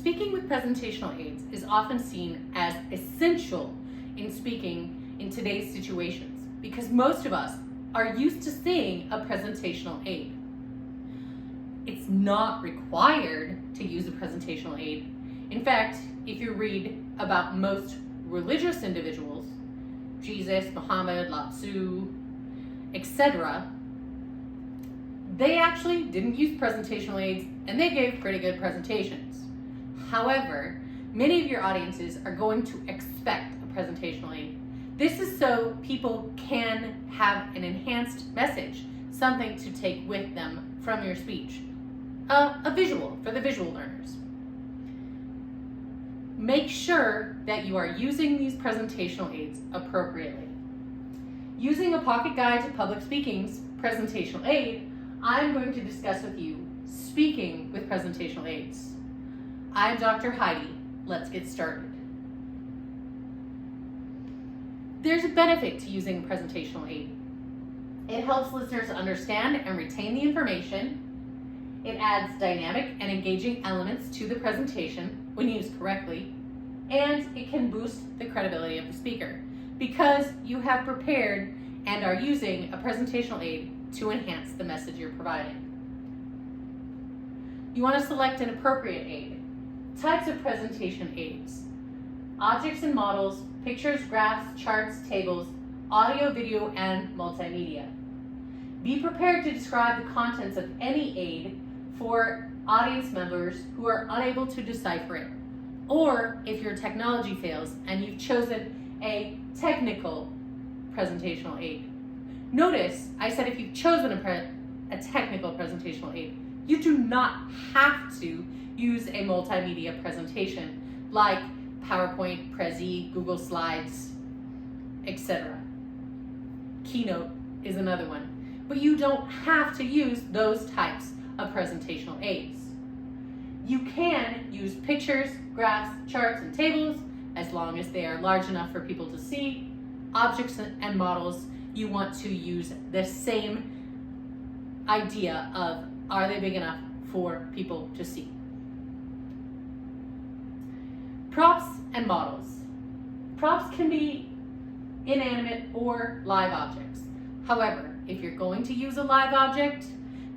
Speaking with presentational aids is often seen as essential in speaking in today's situations because most of us are used to seeing a presentational aid. It's not required to use a presentational aid. In fact, if you read about most religious individuals, Jesus, Muhammad, Lao Tzu, etc., they actually didn't use presentational aids and they gave pretty good presentations. However, many of your audiences are going to expect a presentational aid. This is so people can have an enhanced message, something to take with them from your speech. A visual for the visual learners. Make sure that you are using these presentational aids appropriately. Using a pocket guide to public speaking's presentational aid, I'm going to discuss with you speaking with presentational aids. I'm Dr. Heidi. Let's get started. There's a benefit to using a presentational aid. It helps listeners understand and retain the information. It adds dynamic and engaging elements to the presentation when used correctly, and it can boost the credibility of the speaker because you have prepared and are using a presentational aid to enhance the message you're providing. You want to select an appropriate aid. Types of presentation aids: objects and models, pictures, graphs, charts, tables, audio, video, and multimedia. Be prepared to describe the contents of any aid for audience members who are unable to decipher it, or if your technology fails and you've chosen a technical presentational aid. Notice I said if you've chosen a technical presentational aid, you do not have to use a multimedia presentation like PowerPoint, Prezi, Google Slides, etc. Keynote is another one, but you don't have to use those types of presentational aids. You can use pictures, graphs, charts, and tables as long as they are large enough for people to see. Objects and models, you want to use the same idea of are they big enough for people to see. Props and models. Props can be inanimate or live objects. However, if you're going to use a live object,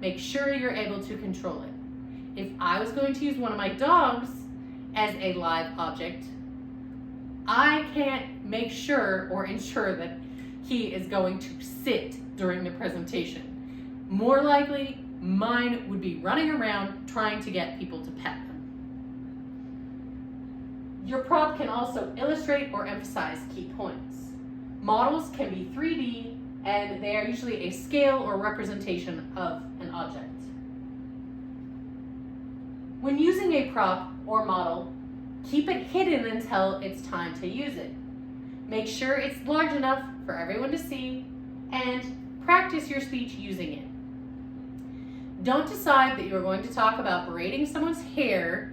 make sure you're able to control it. If I was going to use one of my dogs as a live object, I can't make sure or ensure that he is going to sit during the presentation. More likely, mine would be running around trying to get people to pet them. Your prop can also illustrate or emphasize key points. Models can be 3D, and they are usually a scale or representation of an object. When using a prop or model, keep it hidden until it's time to use it. Make sure it's large enough for everyone to see, and practice your speech using it. Don't decide that you're going to talk about braiding someone's hair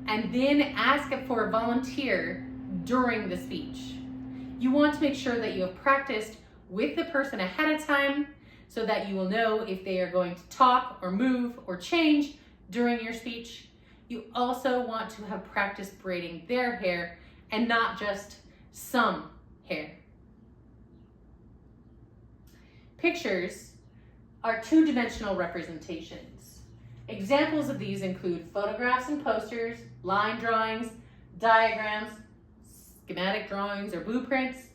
and then ask for a volunteer during the speech. You want to make sure that you have practiced with the person ahead of time so that you will know if they are going to talk or move or change during your speech. You also want to have practiced braiding their hair and not just some hair. Pictures are two-dimensional representations. Examples of these include photographs and posters, line drawings, diagrams, schematic drawings or blueprints,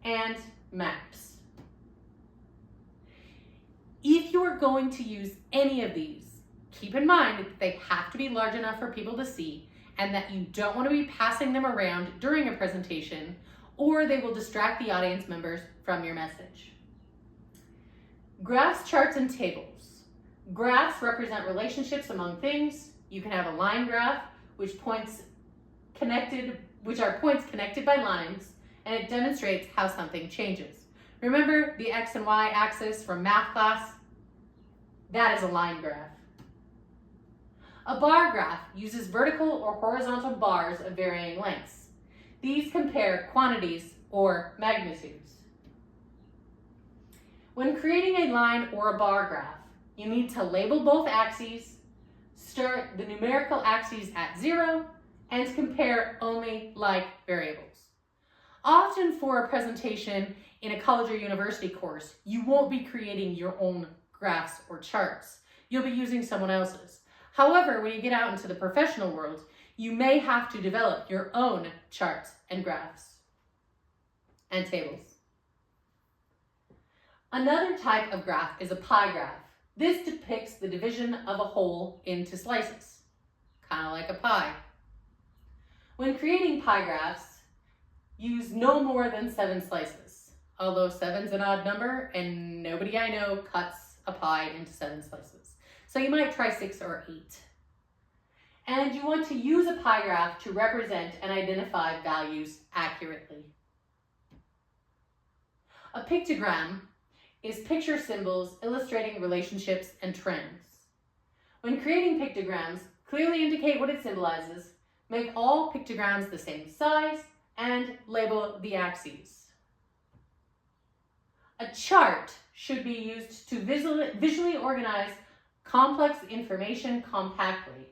and maps. If you are going to use any of these, keep in mind that they have to be large enough for people to see and that you don't want to be passing them around during a presentation or they will distract the audience members from your message. Graphs, charts, and tables. Graphs represent relationships among things. You can have a line graph, which are points connected by lines, and it demonstrates how something changes. Remember the X and Y axis from math class? That is a line graph. A bar graph uses vertical or horizontal bars of varying lengths. These compare quantities or magnitudes. When creating a line or a bar graph, you need to label both axes, start the numerical axes at 0, and compare only like variables. Often for a presentation in a college or university course, you won't be creating your own graphs or charts. You'll be using someone else's. However, when you get out into the professional world, you may have to develop your own charts and graphs and tables. Another type of graph is a pie graph. This depicts the division of a whole into slices, kind of like a pie. When creating pie graphs, use no more than 7 slices, although 7's an odd number and nobody I know cuts a pie into 7 slices. So you might try 6 or 8. And you want to use a pie graph to represent and identify values accurately. A pictogram is picture symbols illustrating relationships and trends. When creating pictograms, clearly indicate what it symbolizes, make all pictograms the same size, and label the axes. A chart should be used to visually organize complex information compactly.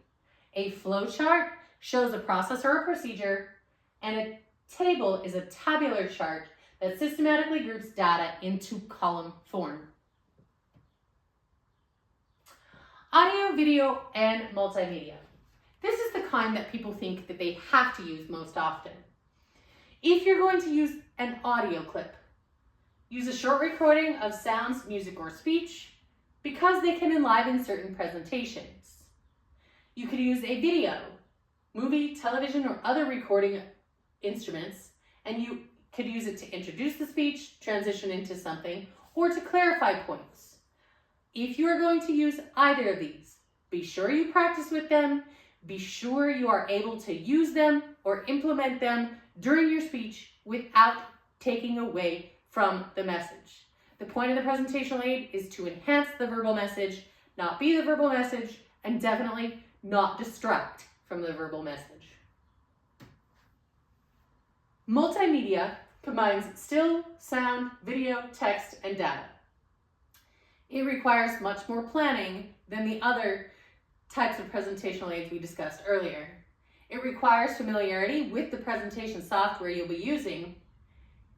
A flowchart shows a process or a procedure, and a table is a tabular chart that systematically groups data into column form. Audio, video, and multimedia. This is the kind that people think that they have to use most often. If you're going to use an audio clip, use a short recording of sounds, music, or speech because they can enliven certain presentations. You could use a video, movie, television, or other recording instruments, and you could use it to introduce the speech, transition into something, or to clarify points. If you are going to use either of these, be sure you practice with them, be sure you are able to use them or implement them during your speech without taking away from the message. The point of the presentational aid is to enhance the verbal message, not be the verbal message, and definitely not distract from the verbal message. Multimedia combines still, sound, video, text, and data. It requires much more planning than the other types of presentational aids we discussed earlier. It requires familiarity with the presentation software you'll be using,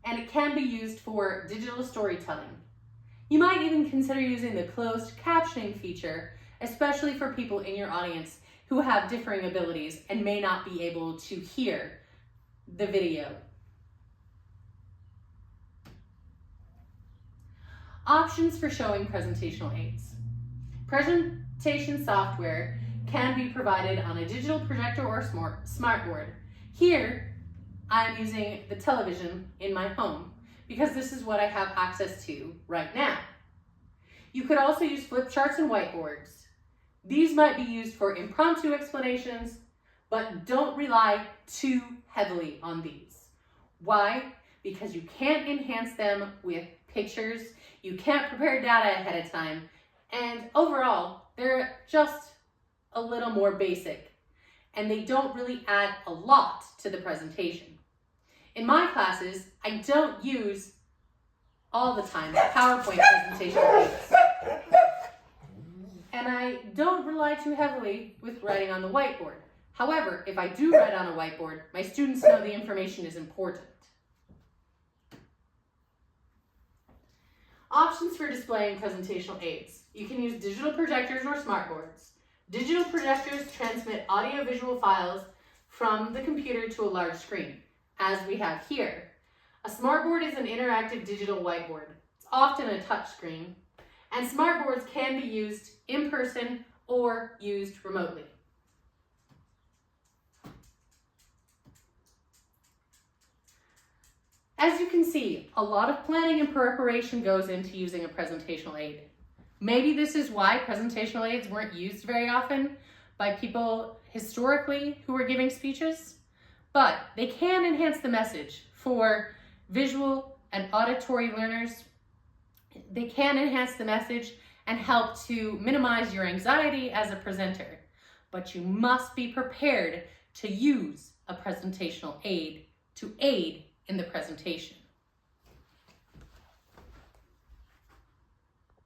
and it can be used for digital storytelling. You might even consider using the closed captioning feature, especially for people in your audience who have differing abilities and may not be able to hear the video. Options for showing presentational aids. Presentation software can be provided on a digital projector or smartboard. Here, I'm using the television in my home because this is what I have access to right now. You could also use flip charts and whiteboards. These might be used for impromptu explanations, but don't rely too heavily on these. Why? Because you can't enhance them with pictures, you can't prepare data ahead of time, and overall, they're just a little more basic, and they don't really add a lot to the presentation. In my classes, I don't use all the time PowerPoint presentation aids, and I don't rely too heavily with writing on the whiteboard. However, if I do write on a whiteboard, my students know the information is important. Options for displaying presentational aids. You can use digital projectors or smartboards. Digital projectors transmit audio-visual files from the computer to a large screen, as we have here. A smartboard is an interactive digital whiteboard. It's often a touch screen, and smartboards can be used in person or used remotely. As you can see, a lot of planning and preparation goes into using a presentational aid. Maybe this is why presentational aids weren't used very often by people historically who were giving speeches, but they can enhance the message for visual and auditory learners. They can enhance the message and help to minimize your anxiety as a presenter, but you must be prepared to use a presentational aid to aid in the presentation.